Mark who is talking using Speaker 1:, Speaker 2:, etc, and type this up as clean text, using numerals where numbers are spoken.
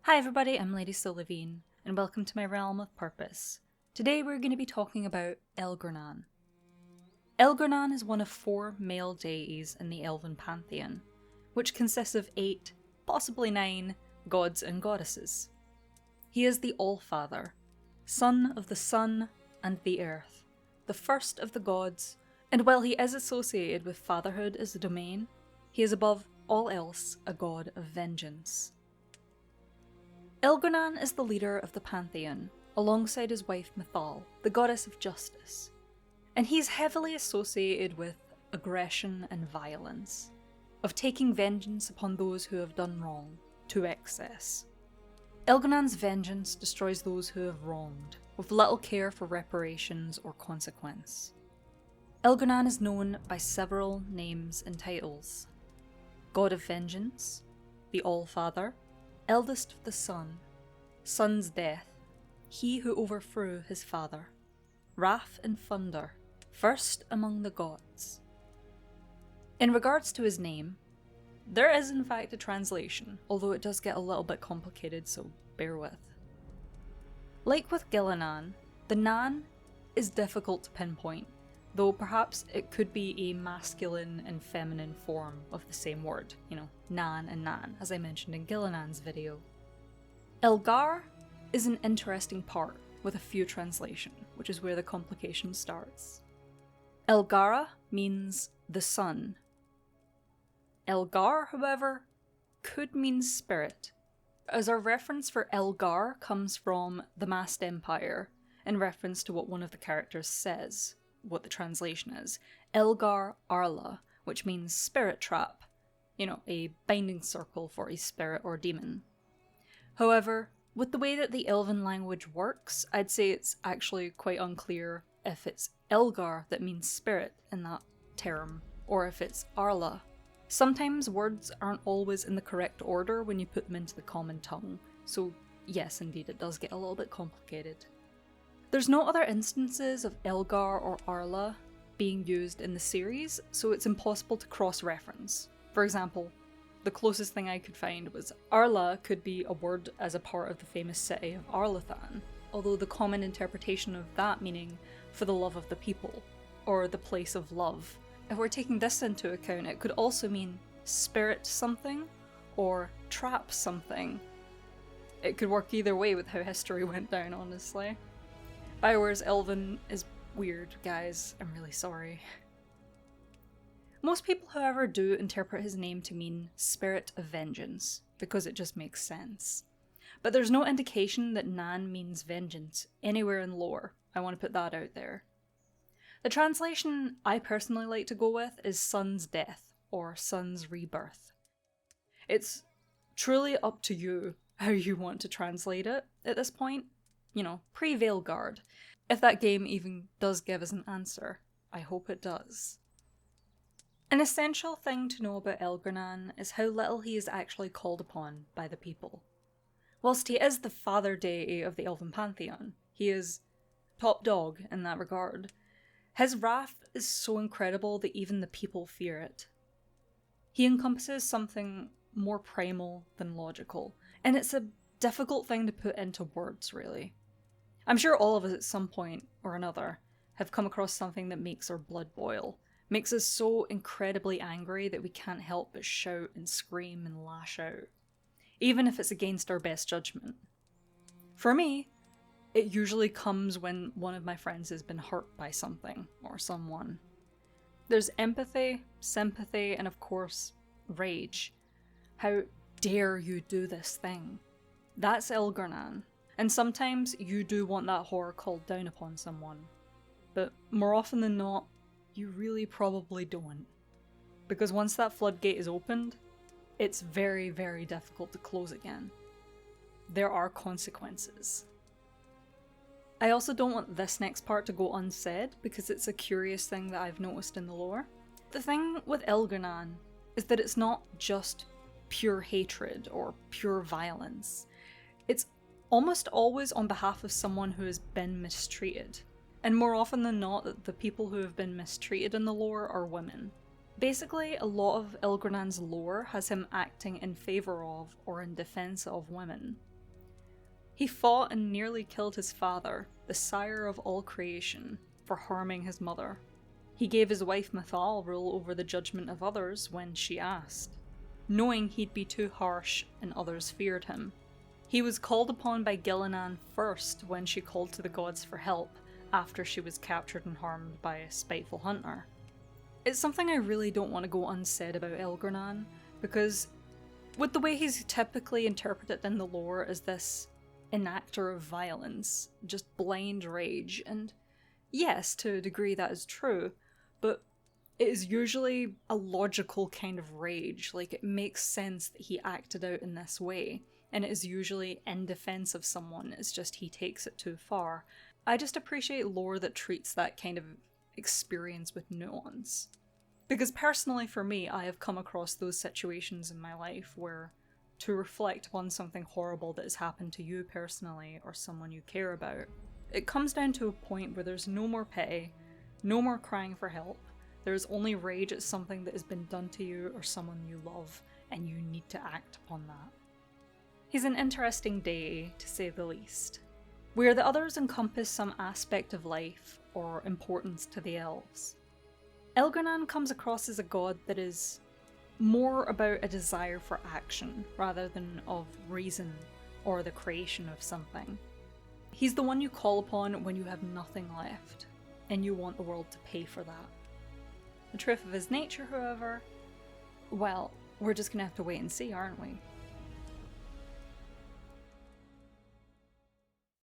Speaker 1: Hi everybody, I'm Lady Sylvine, and welcome to my Realm of Purpose. Today we're going to be talking about Elgar'nan. Elgar'nan is one of 4 male deities in the elven pantheon, which consists of 8, possibly 9, gods and goddesses. He is the All-Father, son of the sun and the earth, the first of the gods, and while he is associated with fatherhood as a domain, he is above all else a god of vengeance. Elgar'nan is the leader of the pantheon, alongside his wife Mythal, the goddess of justice, and he's heavily associated with aggression and violence, of taking vengeance upon those who have done wrong, to excess. Elgar'nan's vengeance destroys those who have wronged, with little care for reparations or consequence. Elgar'nan is known by several names and titles: God of Vengeance, the All-Father, Eldest of the Sun, Sun's Death, He who overthrew his father, Wrath and Thunder, First among the gods. In regards to his name, there is in fact a translation, although it does get a little bit complicated, so bear with. Like with Ghilan'nain, the Nan is difficult to pinpoint, though perhaps it could be a masculine and feminine form of the same word, Nan and Nan, as I mentioned in Ghilan'nain's video. Elgar is an interesting part with a few translation, which is where the complication starts. Elgara means the sun. Elgar, however, could mean spirit, as our reference for Elgar comes from the Masked Empire, in reference to what one of the characters says, what the translation is, Elgar Arla, which means spirit trap, a binding circle for a spirit or demon. However, with the way that the elven language works, I'd say it's actually quite unclear if it's Elgar that means spirit in that term, or if it's Arla. Sometimes words aren't always in the correct order when you put them into the common tongue, so yes, indeed, it does get a little bit complicated. There's no other instances of Elgar or Arla being used in the series, so it's impossible to cross-reference. For example, the closest thing I could find was Arla could be a word as a part of the famous city of Arlathan, although the common interpretation of that meaning for the love of the people, or the place of love. If we're taking this into account, it could also mean spirit something, or trap something. It could work either way with how history went down, honestly. BioWare's Elven is weird, guys. I'm really sorry. Most people, however, do interpret his name to mean Spirit of Vengeance, because it just makes sense. But there's no indication that Nan means vengeance anywhere in lore. I want to put that out there. The translation I personally like to go with is Sun's Death, or Sun's Rebirth. It's truly up to you how you want to translate it at this point. Pre-Veilguard. If that game even does give us an answer. I hope it does. An essential thing to know about Elgar'nan is how little he is actually called upon by the people. Whilst he is the father deity of the elven pantheon, he is top dog in that regard. His wrath is so incredible that even the people fear it. He encompasses something more primal than logical, and it's a difficult thing to put into words, really. I'm sure all of us at some point or another have come across something that makes our blood boil, makes us so incredibly angry that we can't help but shout and scream and lash out, even if it's against our best judgment. For me, it usually comes when one of my friends has been hurt by something or someone. There's empathy, sympathy, and of course, rage. How dare you do this thing? That's Elgar'nan. And sometimes you do want that horror called down upon someone. But more often than not, you really probably don't. Because once that floodgate is opened, it's very, very difficult to close again. There are consequences. I also don't want this next part to go unsaid, because it's a curious thing that I've noticed in the lore. The thing with Elgar'nan is that it's not just pure hatred or pure violence. It's almost always on behalf of someone who has been mistreated. And more often than not, the people who have been mistreated in the lore are women. Basically, a lot of Elgar'nan's lore has him acting in favour of or in defence of women. He fought and nearly killed his father, the sire of all creation, for harming his mother. He gave his wife Mythal rule over the judgment of others when she asked, knowing he'd be too harsh and others feared him. He was called upon by Ghilan'nain first when she called to the gods for help after she was captured and harmed by a spiteful hunter. It's something I really don't want to go unsaid about Elgar'nan, because with the way he's typically interpreted in the lore as this enactor of violence, just blind rage, and yes, to a degree that is true, but it is usually a logical kind of rage. Like, it makes sense that he acted out in this way, and it is usually in defense of someone, it's just he takes it too far. I just appreciate lore that treats that kind of experience with nuance. Because personally for me, I have come across those situations in my life where, to reflect upon something horrible that has happened to you personally or someone you care about, it comes down to a point where there's no more pity, no more crying for help, there's only rage at something that has been done to you or someone you love, and you need to act upon that. He's an interesting deity, to say the least. Where the others encompass some aspect of life or importance to the elves, Elgar'nan comes across as a god that is more about a desire for action rather than of reason or the creation of something. He's the one you call upon when you have nothing left, and you want the world to pay for that. The truth of his nature, however, well, we're just gonna have to wait and see, aren't we?